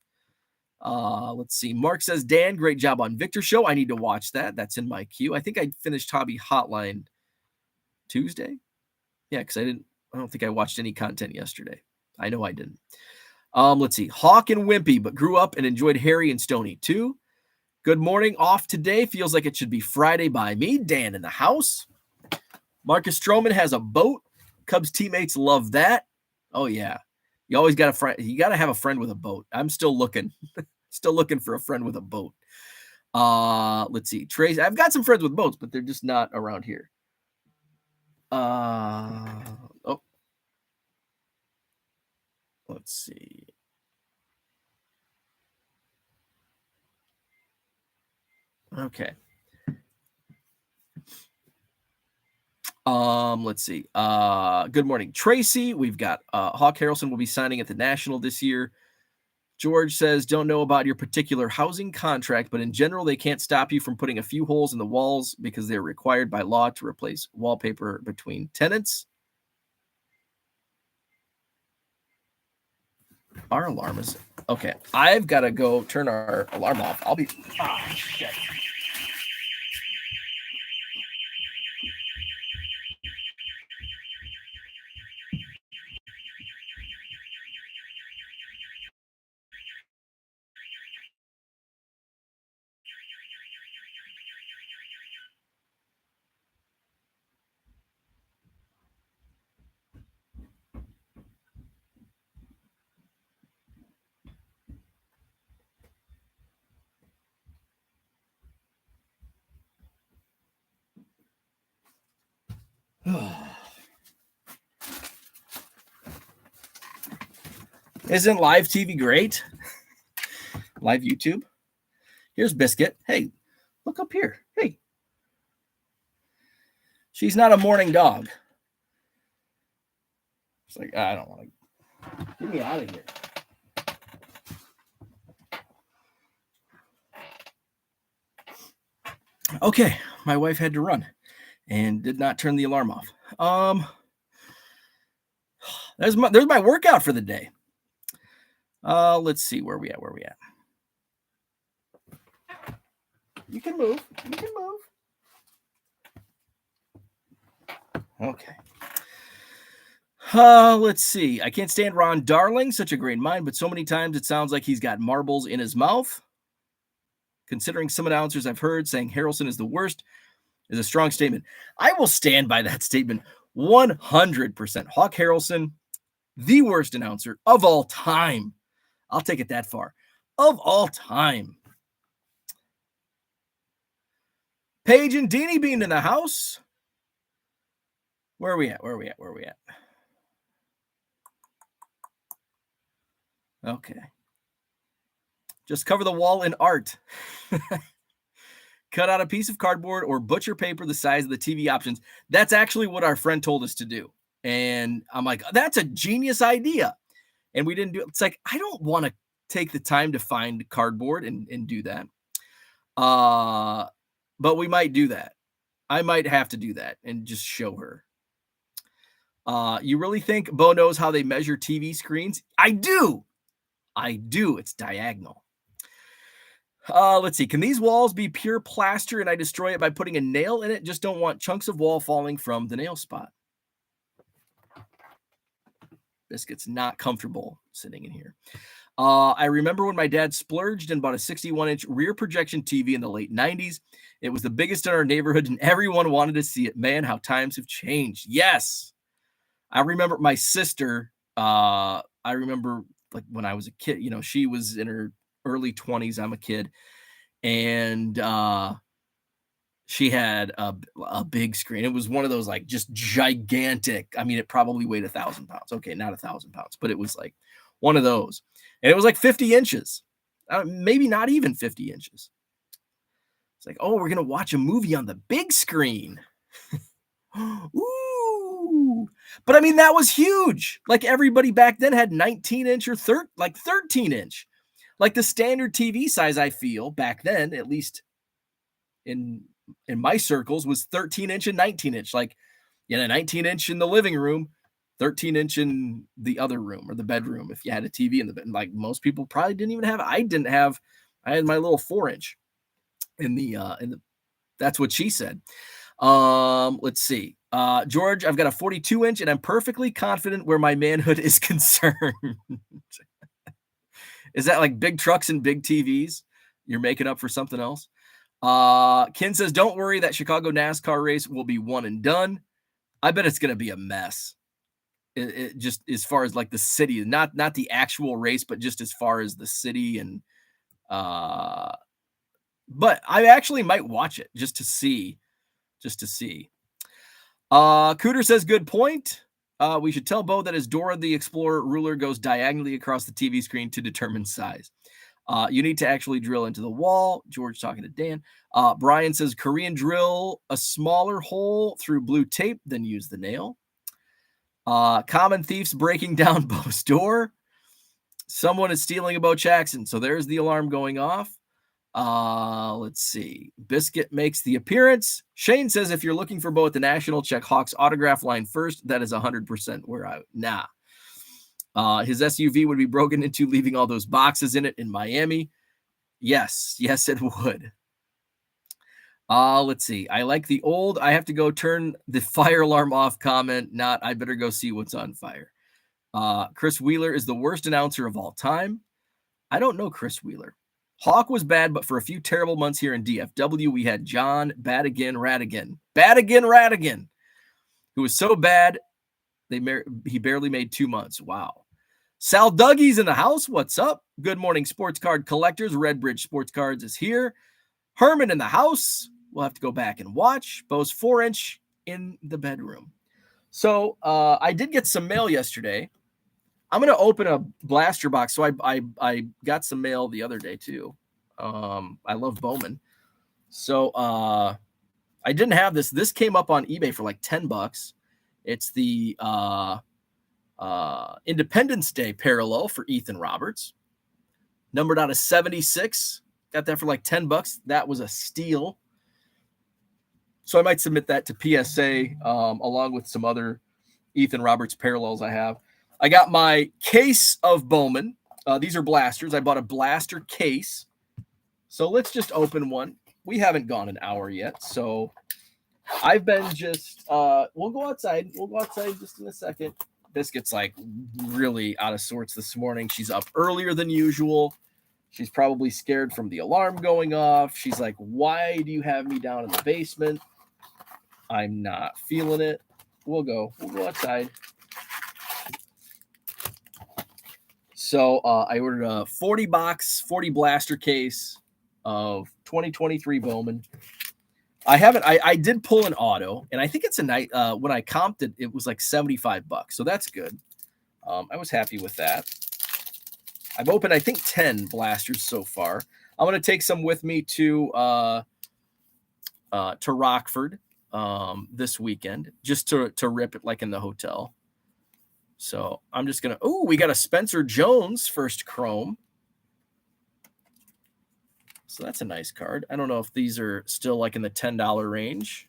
Let's see. Mark says, Dan, great job on Victor show. I need to watch that. That's in my queue. I think I finished Hobby Hotline Tuesday. Yeah, because I don't think I watched any content yesterday. I know I didn't. Let's see. Hawk and Wimpy, but grew up and enjoyed Harry and Stoney too. Good morning. Off today. Feels like it should be Friday by me. Dan in the house. Marcus Stroman has a boat. Cubs teammates love that. Oh, yeah. You always got a friend. You got to have a friend with a boat. I'm still looking. Still looking for a friend with a boat. Let's see. Trace. I've got some friends with boats, but they're just not around here. Oh. Let's see. Okay. Let's see. Good morning, Tracy. We've got Hawk Harrelson will be signing at the National this year. George says, don't know about your particular housing contract, but in general, they can't stop you from putting a few holes in the walls because they're required by law to replace wallpaper between tenants. Our alarm is okay. I've got to go turn our alarm off. I'll be. Okay. Isn't live TV great? Live YouTube. Here's Biscuit. Hey, look up here. Hey. She's not a morning dog. It's like, I don't want to. Get me out of here. Okay, my wife had to run and did not turn the alarm off. There's my workout for the day. Let's see where we at. You can move. Okay. Let's see. I can't stand Ron Darling, such a great mind, but so many times it sounds like he's got marbles in his mouth. Considering some announcers I've heard saying Harrelson is the worst is a strong statement. I will stand by that statement 100%. Hawk Harrelson, the worst announcer of all time. I'll take it that far. Of all time. Paige and Deanie being in the house. Where are we at? Okay. Just cover the wall in art. Cut out a piece of cardboard or butcher paper the size of the TV options. That's actually what our friend told us to do. And I'm like, that's a genius idea. And we didn't do it. It's like, I don't want to take the time to find cardboard and do that. But we might do that. I might have to do that and just show her. You really think Bo knows how they measure TV screens? I do. It's diagonal. Let's see. Can these walls be pure plaster and I destroy it by putting a nail in it? Just don't want chunks of wall falling from the nail spot. Biscuit's not comfortable sitting in here. I remember when my dad splurged and bought a 61-inch rear projection TV in the late 90s. It was the biggest in our neighborhood and everyone wanted to see it. Man, how times have changed. Yes. I remember my sister, I remember like when I was a kid, she was in her early 20s. I'm a kid. And she had a big screen. It was one of those like just gigantic. I mean, it probably weighed 1,000 pounds. Okay, not 1,000 pounds, but it was like one of those. And it was like 50 inches, maybe not even 50 inches. It's like, oh, we're going to watch a movie on the big screen. Ooh. But I mean, that was huge. Like everybody back then had 19-inch or 13-inch. Like the standard TV size, I feel, back then, at least in my circles, was 13-inch and 19-inch. Like, 19-inch in the living room, 13-inch in the other room or the bedroom if you had a TV in the bed. Like most people probably didn't even have it. I had my little 4-inch in the that's what she said. Let's see. George, I've got a 42-inch and I'm perfectly confident where my manhood is concerned. Is that like big trucks and big TVs? You're making up for something else? Ken says, don't worry, that Chicago NASCAR race will be one and done. I bet it's going to be a mess. It just as far as like the city, not the actual race, but just as far as the city. And but I actually might watch it just to see. Cooter says, good point. We should tell Bo that his Dora the Explorer ruler goes diagonally across the TV screen to determine size. You need to actually drill into the wall. George talking to Dan. Brian says, Korean drill a smaller hole through blue tape, then use the nail. Common thieves breaking down Bo's door. Someone is stealing a Bo Jackson. So there's the alarm going off. Let's see. Biscuit makes the appearance. Shane says, if you're looking for Bo at the National, check Hawk's autograph line first. That is 100% where nah. His SUV would be broken into, leaving all those boxes in it in Miami. Yes, it would. Let's see. I like the old, I have to go turn the fire alarm off comment. Not, I better go see what's on fire. Chris Wheeler is the worst announcer of all time. I don't know Chris Wheeler. Hawk was bad, but for a few terrible months here in DFW, we had John Badigan Radigan, who was so bad, he barely made 2 months. Wow. Sal Dougie's in the house. What's up? Good morning, sports card collectors. Redbridge Sports Cards is here. Herman in the house. We'll have to go back and watch. Bo's 4-inch in the bedroom. So I did get some mail yesterday. I'm going to open a blaster box. So I got some mail the other day too. I love Bowman. So I I didn't have this. This came up on eBay for like $10. It's the Independence Day parallel for Ethan Roberts. Numbered out of 76. Got that for like $10. That was a steal. So I might submit that to PSA along with some other Ethan Roberts parallels I have. I got my case of Bowman. These are blasters. I bought a blaster case. So let's just open one. We haven't gone an hour yet. So I've been just, we'll go outside. We'll go outside just in a second. Biscuit's like really out of sorts this morning. She's up earlier than usual. She's probably scared from the alarm going off. She's like, why do you have me down in the basement? I'm not feeling it. We'll go outside. So I ordered a 40 blaster case of 2023 Bowman. I did pull an auto, and I think it's a night. When I comped it, it was like $75. So that's good. I was happy with that. I've opened, I think, 10 blasters so far. I'm going to take some with me to Rockford this weekend, just to rip it like in the hotel. So I'm just going to, oh, we got a Spencer Jones first chrome. So that's a nice card. I don't know if these are still like in the $10 range.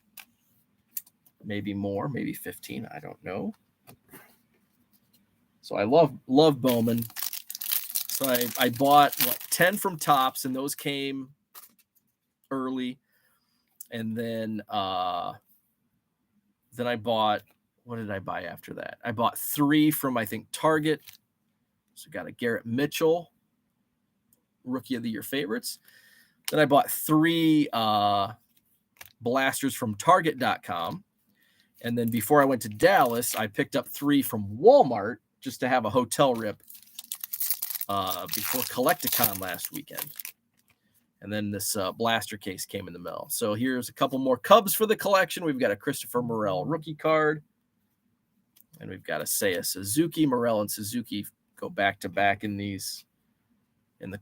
Maybe more, maybe 15. I don't know. So I love Bowman. So I bought 10 from Topps, and those came early. And then I bought, what did I buy after that? I bought 3 from, I think, Target. So got a Garrett Mitchell, Rookie of the Year favorites. Then I bought 3 blasters from Target.com. And then before I went to Dallas, I picked up 3 from Walmart just to have a hotel rip before Collecticon last weekend. And then this blaster case came in the mail. So here's a couple more Cubs for the collection. We've got a Christopher Morel rookie card. And we've got a Seiya Suzuki. Morel and Suzuki go back to back in the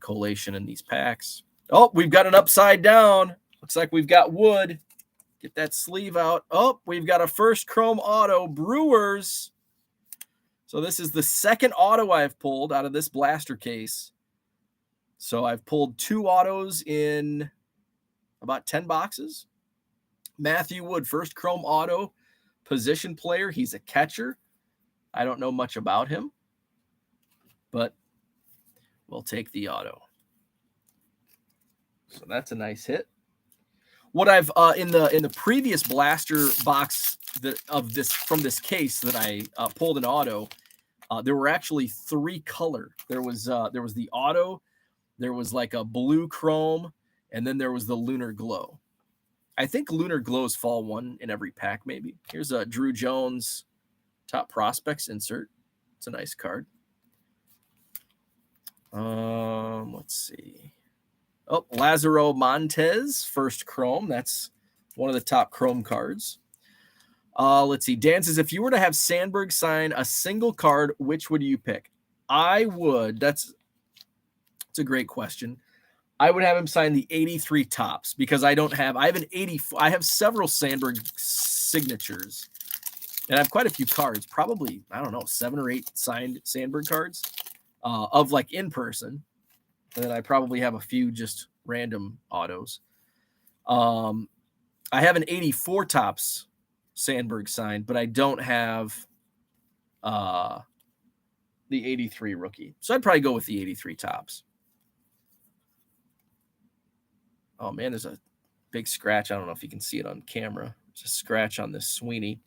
collation in these packs. Oh, we've got an upside down. Looks like we've got wood. Get that sleeve out. Oh, we've got a first chrome auto, Brewers. So this is the second auto I've pulled out of this blaster case. So I've pulled 2 autos in about 10 boxes. Matthew Wood, first chrome auto, position player. He's a catcher. I don't know much about him, but we'll take the auto. So that's a nice hit. What I've in the previous blaster box from this case that I pulled an auto, there were actually 3 color. There was the auto, there was like a blue chrome, and then there was the Lunar Glow. I think Lunar Glow's fall 1 in every pack, maybe. Here's a Drew Jones top prospects insert. It's a nice card. Let's see. Oh, Lazaro Montez, first chrome. That's one of the top chrome cards. Let's see. Dan says, if you were to have Sandberg sign a single card, which would you pick? I would. That's a great question. I would have him sign the 83 Topps because I have an 84. I have several Sandberg signatures, and I have quite a few cards. Probably, I don't know, 7 or 8 signed Sandberg cards of like in person. And then I probably have a few just random autos. I have an 84 Topps Sandberg signed, but I don't have the 83 rookie. So I'd probably go with the 83 Topps. Oh, man, there's a big scratch. I don't know if you can see it on camera. It's a scratch on this Sweeney.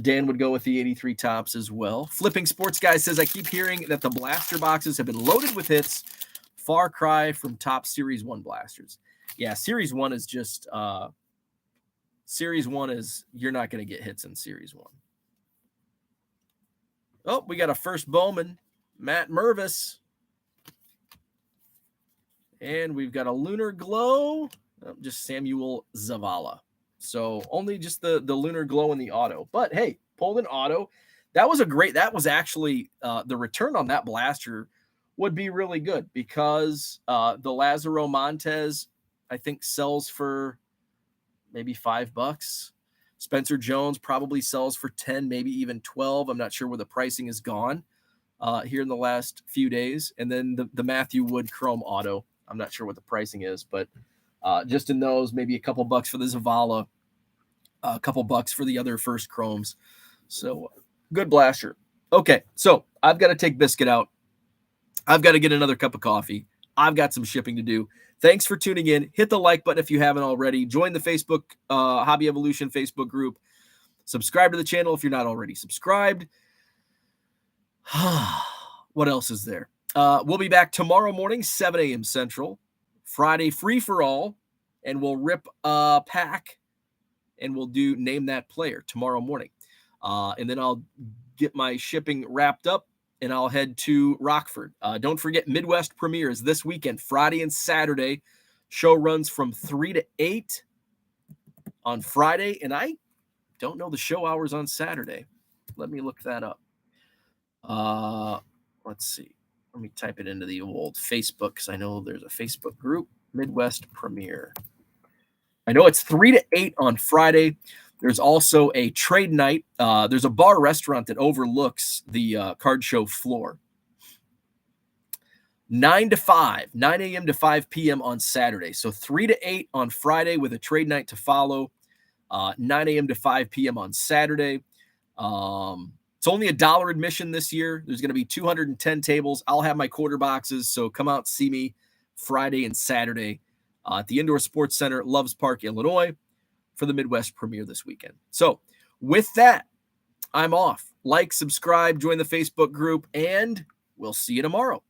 Dan would go with the 83 Topps as well. Flipping Sports Guy says, I keep hearing that the blaster boxes have been loaded with hits. Far cry from top Series 1 blasters. Yeah, Series 1 is just Series 1 is you're not going to get hits in Series 1. Oh, we got a first Bowman, Matt Mervis. And we've got a Lunar Glow, just Samuel Zavala. So only just the Lunar Glow in the auto. But hey, pulled an auto. That was actually the return on that blaster would be really good because the Lazaro Montez, I think, sells for maybe $5. Spencer Jones probably sells for 10, maybe even 12. I'm not sure where the pricing has gone here in the last few days. And then the Matthew Wood Chrome Auto. I'm not sure what the pricing is, but just in those, maybe a couple bucks for the Zavala, a couple bucks for the other first Chromes. So good blaster. Okay, so I've got to take Biscuit out. I've got to get another cup of coffee. I've got some shipping to do. Thanks for tuning in. Hit the like button if you haven't already. Join the Facebook Hobby Evolution Facebook group. Subscribe to the channel if you're not already subscribed. What else is there? We'll be back tomorrow morning, 7 a.m. Central. Friday, free for all. And we'll rip a pack and we'll do Name That Player tomorrow morning. And then I'll get my shipping wrapped up and I'll head to Rockford. Don't forget, Midwest Premiere is this weekend, Friday and Saturday. Show runs from 3 to 8 on Friday, and I don't know the show hours on Saturday. Let me look that up. Let's see. Let me type it into the old Facebook because I know there's a Facebook group, Midwest Premiere. I know it's 3 to 8 on Friday. There's also a trade night. There's a bar restaurant that overlooks the card show floor. 9 a.m. to 5 p.m. on Saturday. So 3 to 8 on Friday with a trade night to follow. 9 a.m. to 5 p.m. on Saturday. It's only $1 admission this year. There's going to be 210 tables. I'll have my quarter boxes, so come out and see me Friday and Saturday at the Indoor Sports Center, Loves Park, Illinois, for the Midwest Premiere this weekend. So with that, I'm off. Like, subscribe, join the Facebook group, and we'll see you tomorrow.